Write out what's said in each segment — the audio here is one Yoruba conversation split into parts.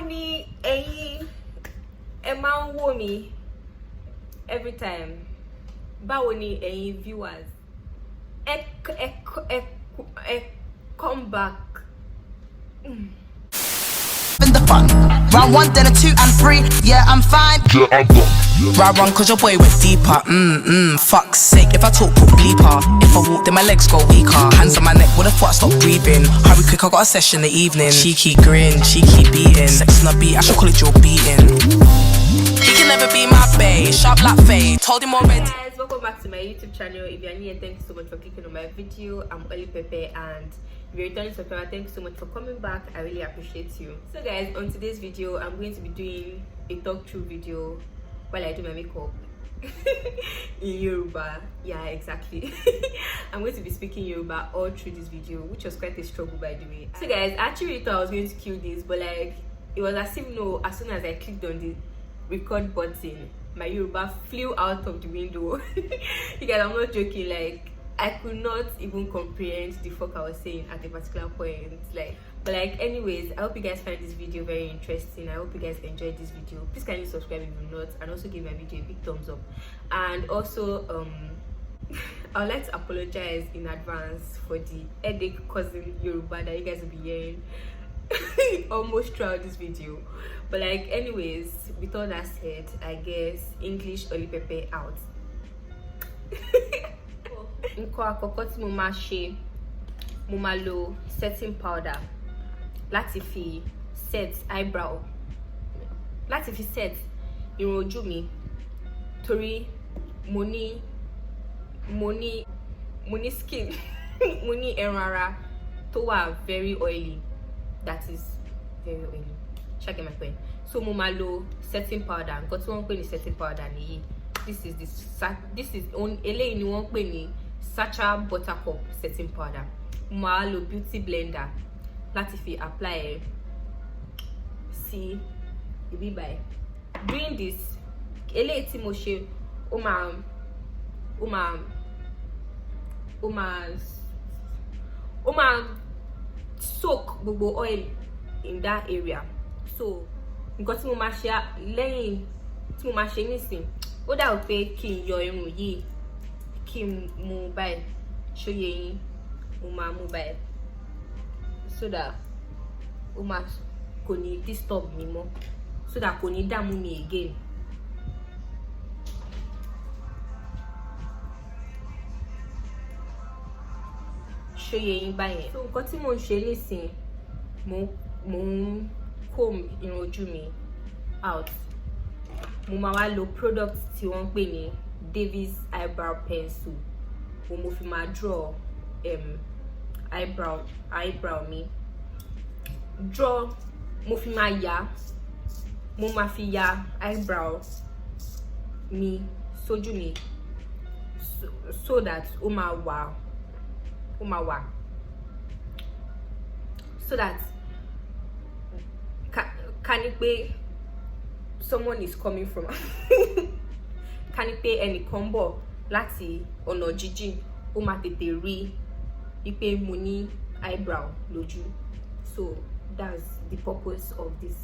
ni ẹ̀yin ẹ máa ń wò mí every time? Báwo ni ẹ̀yin viewers? Ẹ come back. In the fun. Round 1, then a 2 and 3. Yeah, I'm fine. Yeah, I'm done. Round 1, cause your boy went deeper. Fuck's sake. If I talk, put bleeper. If I walk, then my legs go weaker. Hands on my neck, what the fuck? Stop breathing. Hurry quick, I got a session in the evening. Cheeky grin, cheeky beating. Sex on a beat, I should call it your beating. He can never be my bae. Sharp like fade. Told him already. Hey guys, welcome back to my YouTube channel. If you're new, thank you so much for clicking on my video. I'm Oli Pepe, and if you're returning subscriber, thank you so much for coming back. I really appreciate you. So guys, on today's video, I'm going to be doing a talk through video while I do my makeup in Yoruba. Yeah, exactly. I'm going to be speaking Yoruba all through this video, which was quite a struggle, by the way. So guys, I actually thought I was going to kill this, but like it was as if as soon as I clicked on the record button, my Yoruba flew out of the window. You guys, I'm not joking. Like I could not even comprehend the fuck I was saying at a particular point. But anyways, I hope you guys find this video very interesting. I hope you guys enjoyed this video. Please kindly subscribe if you're not, and also give my video a big thumbs up. And also I would like to apologize in advance for the headache causing Yoruba that you guys will be hearing almost throughout this video. But anyways, with all that said, I guess English Oli Pepe out. Nǹkan àkọ́kọ́ tí mo máa ṣe, mo máa lo setting powder láti fi set eyebrow, láti fi set irun ojú mi, torí mo ní skin mo ní ẹran ara tó wà very oily, that is very oily. Check my point. So mo máa lo setting powder. Nǹkan tí wọ́n ń pè ní setting powder nìyí. This is eléyìí ni wọ́n ń pè ní Sacha Buttercup setting powder. Mo máa lo beauty blender láti fi apply sí ibi báyìí. Doing this, eléyìí tí mo ṣe ó máa soak gbogbo oil in that area. So nǹkan tí mo máa ṣe lẹ́yìn tí mo máa ṣe nísìn, ó dà pé kí n yọ irun yìí, kí n mú báyìí, ṣóyè yín, mo máa mú báyìí so that ó máa kò ní disturb mi mọ́, so that kò ní dààmú mi again. Ṣóyè yín báyẹn. So nǹkan tí mo ń ṣe nísìn, mo ń comb irun ojú mi out. Mo máa wá lo product tí wọ́n ń pè ní Davis eyebrow pencil. Mo fi máa draw eyebrow mi. Mo fi máa ya eyebrow mi sójú mi, so that ó máa wà so that ká ní pé someone is coming from ká ní pé ẹnìkan bọ̀ láti ọ̀nà jíjìn, ó máa tètè rí pé mo ní eyebrow lójú. So that's the purpose of this.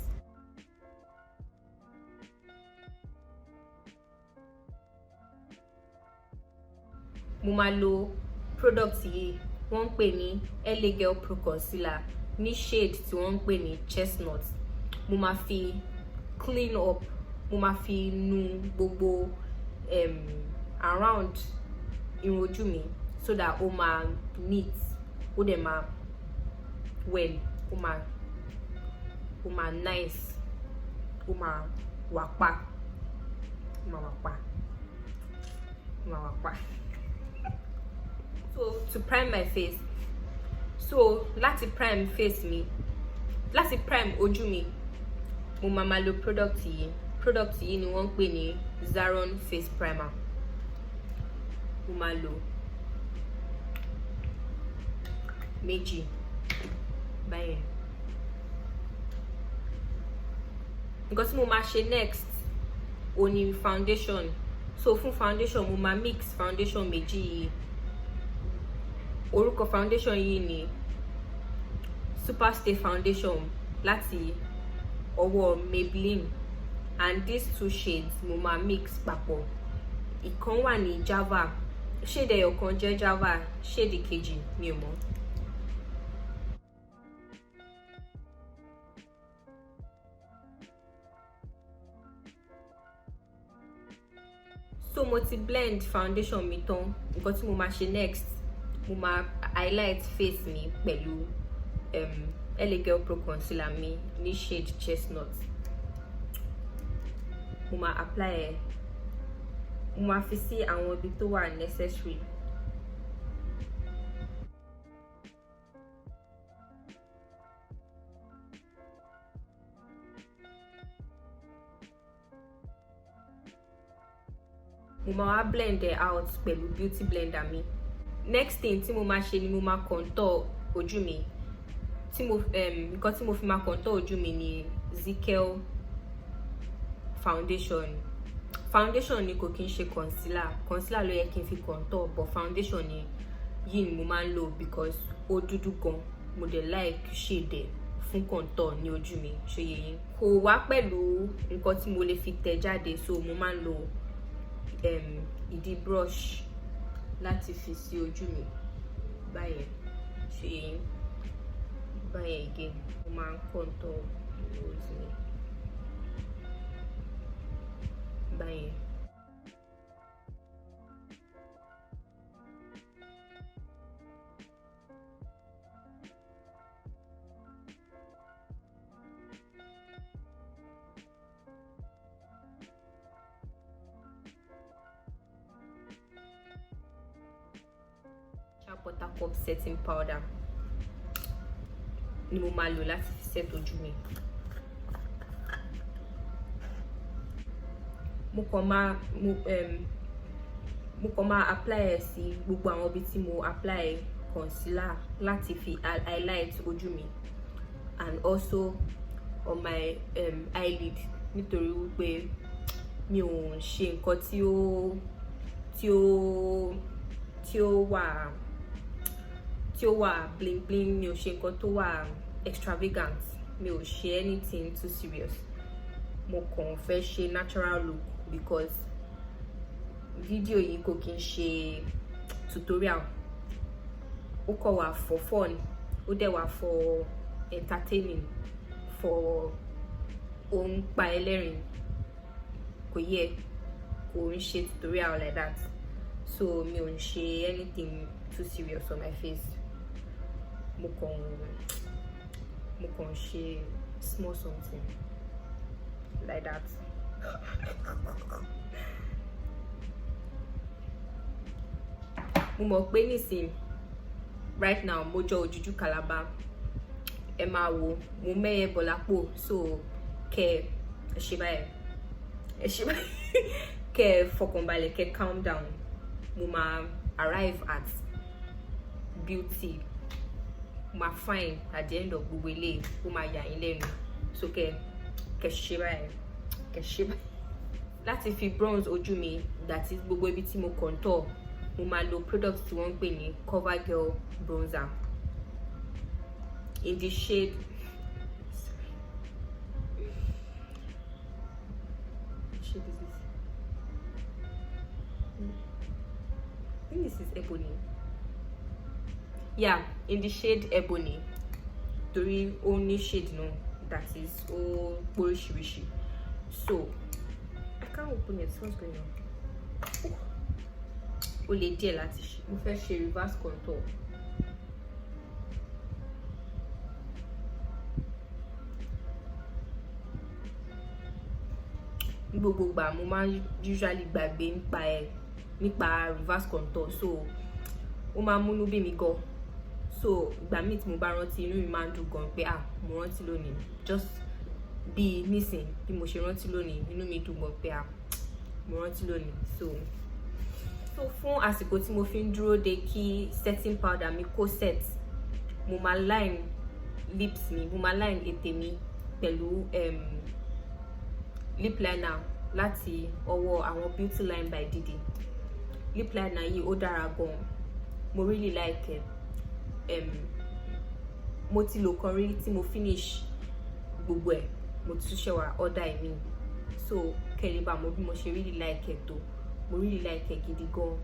Mo máa lo product yìí, wọ́n ń pè ní LA Girl Pro Concealer ní shade tí wọ́n ń pè ní Chestnut. Mo máa fi clean up, mo máa fi nu gbogbo around irun ojú mi, so that ó máa neat, ó dẹ̀ máa well, ó máa nice, ó máa wà pa. So to prime my face, so láti prime face mi, láti prime ojú mi, mo máa lo product yìí ni wọ́n ń pè ní Zaron face primer. Mo máa lo méjì báyẹn. Nǹkan tí mo máa ṣe next ó ní foundation. So fún foundation, mo máa mix foundation méjì yìí. Orúkọ foundation yìí ni Superstay foundation láti ọwọ́ Maybelline, and these two shades mo máa mix papọ̀. Ìkan wà ní Java, shade ẹyọ̀kan jẹ́ Java, shade kejì mi ò mọ̀. So mo ti blend foundation mi tán. Nǹkan tí mo máa ṣe next, mo máa highlight face mi pẹ̀lú LA Girl Pro concealer mi ní shade Chestnut. Mo máa apply ẹ̀, mo máa fi sí àwọn ibi tó wà necessary. Mo máa wá blend it out pẹ̀lú beauty blender mi. Next thing tí mo máa ṣe ni mo máa contour ojú mi. Nǹkan tí mo fi máa contour ojú mi ni Zickel foundation. Foundation ni kò kí n ṣe concealer. Concealer ló yẹ kí n fi contour, but foundation ni yìí ni mo máa ń lò because ó dúdú gan. Mo dẹ̀ like shade fún contour ní ojú mi, ṣé yé yín. Kò wá pẹ̀lú nǹkan tí mo lè fi tẹ̀ jáde, so mo máa ń lo ìdí brush láti fi sí ojú mi báyẹn, ṣé yé yín. Báyẹn again, mo máa ń contour nose mi báyẹn. Buttercup setting powder ni mo máa lò láti fi set ojú mi. Mo kàn máa apply ẹ̀ sí gbogbo àwọn ibi tí mo apply concealer láti fi highlight ojú mi, and also on my eyelid, nítorí wípé mi ò ń ṣe nǹkan tí ó wà bling bling, mi ò ṣe nǹkan tó wà extravagant, mi ò ṣe anything too serious. Mo kàn fẹ́ ṣe natural look because video yìí kò kí n ṣe tutorial. Ó kàn wà for fun, ó dẹ̀ wà for entertaining, for ohun pa ẹlẹ́rìn. Kò yẹ kò ń ṣe tutorial like that, so mi ò ń ṣe anything too serious on my face. Mo kàn ṣe small something like that. Mo mọ̀ pé nísìn right now mo jọ Òjújú Calabar. Ẹ máa wo, mo mẹ́yẹ bọ̀lápò, so kẹ́ ṣe báyìí. Kẹ́ fọkànbalẹ̀, kẹ́ calm down. Mo máa arrive at beauty, mo máa fine at the end of gbogbo eléyìí, ó máa yà yín lẹ́nu. So kẹ́ ṣe báyìí. Láti fi bronze ojú mi, that is gbogbo ibi tí mo contour, mo máa lo product tí wọ́n ń pè ní CoverGirl bronzer in the shade I think this is ebony. Yeah, in the shade ebony. Torí ó ní shade no, that is ó oríṣiríṣi. So I can't open it. What's going on? Ó lè díẹ̀ láti ṣe. Mo fẹ́ ṣe reverse contour. Gbogbo ìgbà mo máa usually gbàgbé nípa reverse contour, so ó máa múnú bí mi gan. So ìgbà míì tí mo bá rántí, inú mi máa ń dùn gan pé mo rántí lónìí. Just bí nísìn bí mo ṣe rántí lónìí, inú mi dùn gan pé mo rántí lónìí. So fún àsìkò tí mo fi ń dúró de kí setting powder mi kó set, mo máa line lips mi, mo máa line ètè mi pẹ̀lú lip liner láti ọwọ́ àwọn Beauty Line by Didi. Lip liner yìí ó dára gan, mo really like it. Mo ti lò kan rí tí mo finish gbogbo ẹ̀, mo tún ṣe wá order mi. So kẹ́lẹ́ bá mo bí mo ṣe really like it though. Mo really like it gidi gan.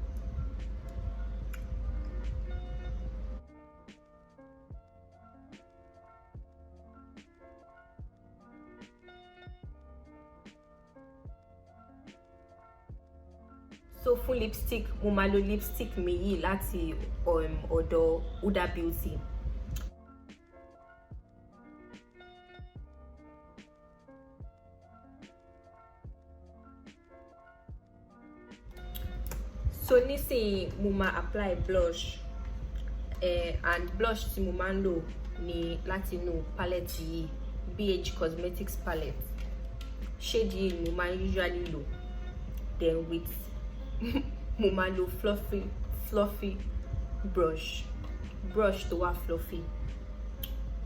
So fún lipstick, mo máa lo lipstick mi yìí láti ọ̀dọ̀ Huda Beauty. So nísìnyí mo máa apply blush and blush tí mo máa ń lò ní láti inú palette yìí, BH Cosmetics palette. Shade yìí mo máa usually lò. Then with mo máa lo fluffy brush tó wà fluffy.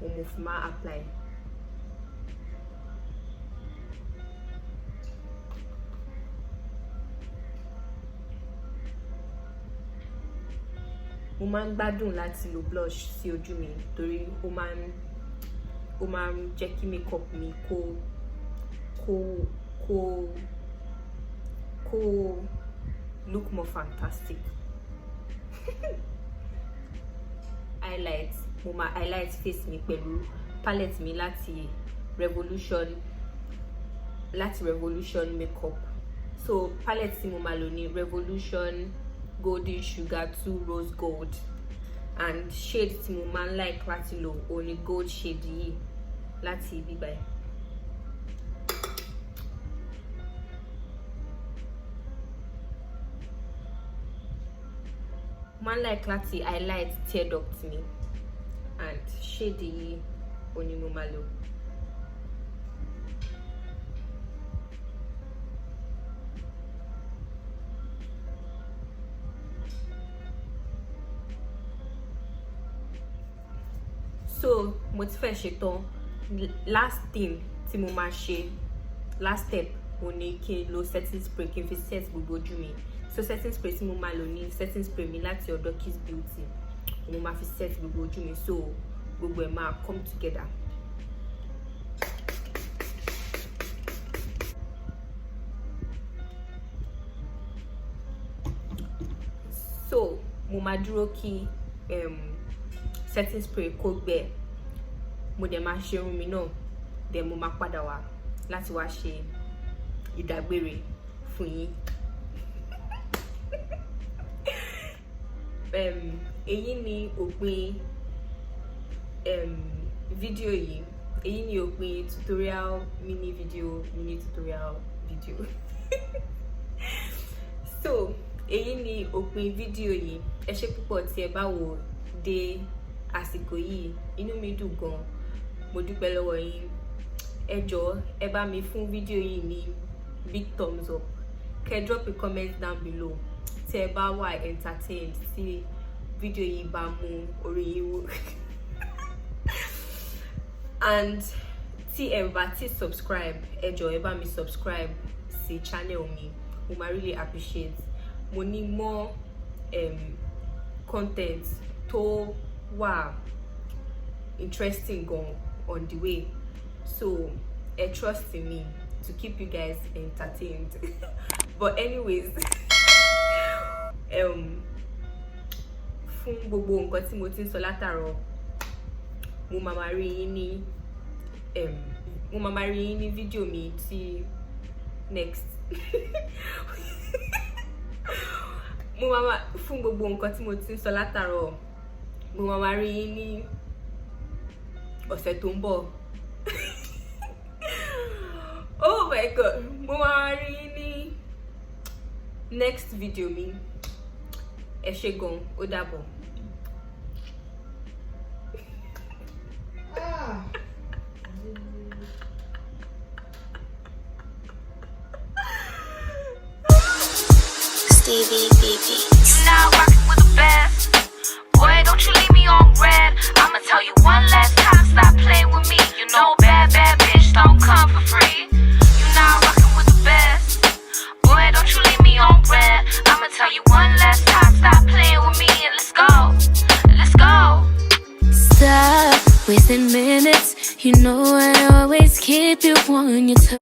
Mo fi máa apply. Mo máa ń gbádùn láti lo blush sí ojú mi torí ó máa ń jẹ́ kí makeup mi kó look more fantastic. Highlight, mo máa highlight face mi pẹ̀lú palette mi láti Revolution makeup. So palette tí mo máa lò ní Revolution Golden Sugar 2 Rose Gold, and shade tí mo máa ń like láti lò ó ní gold shade yìí láti ibi báyìí. Mo máa ń like láti highlight tear duct mi, and shade yìí ó ní mo máa lò. So mo ti fẹ́ ṣe tán. Last thing tí mo máa ṣe, last step ó ní kí n lo setting spray kí n fi set gbogbo ojú mi. So setting spray tí mo máa lò ní setting spray mi láti ọ̀dọ̀ Kiss Beauty. Mo máa fi set gbogbo ojú mi so gbogbo ẹ̀ máa come together. So mo máa dúró kí setting spray kó gbẹ. Mo dẹ̀ máa ṣe irun mi náà. Then mo máa padà wá láti wá ṣe ìdágbére fún yín. Èyí ni òpin fídíò yìí. Èyí ni òpin mini tutorial video. So èyí ni òpin fídíò yìí. Ẹ ṣé púpọ̀ tí ẹ bá wò dé àsìkò yìí. Inú mi dùn gan. Mo dúpẹ́ lọ́wọ́ yín. Ẹ jọ̀ọ́ ẹ bá mi fún fídíò yìí ní big thumbs up. Kẹ́ drop a comment down below tí ẹ bá wà entertained tí fídíò yìí bá mú orí yín wú. And tí ẹ bá ti subscribe, ẹ jọ̀ọ́ ẹ bá mi subscribe sí channel mi. Mo máa really appreciate. Mo ní more content tó wà interesting gan on the way. So trust in me to keep you guys entertained. But anyways, fún gbogbo nǹkan tí mo ti ń sọ látàárọ̀, mo máa rí yín ní fídíò mi tí next. Fún gbogbo nǹkan tí mo ti ń sọ látàárọ̀, mo máa rí yín ní ọ̀sẹ̀ tó ń bọ̀. Oh my god, mo máa rí yín ní next video mi. Ẹ ṣé gan, ó dàbọ̀. Stevie BB. You now rockin' with the best. Boy, don't you leave me on red. I'ma tell you one last time, stop playing with me. You know bad bitch don't come for free. You now rockin' with the best. Boy, don't you leave me on red. I'ma tell you one last time, stop playing with me and let's go. Let's go. Stop wasting minutes. You know I always keep you want you to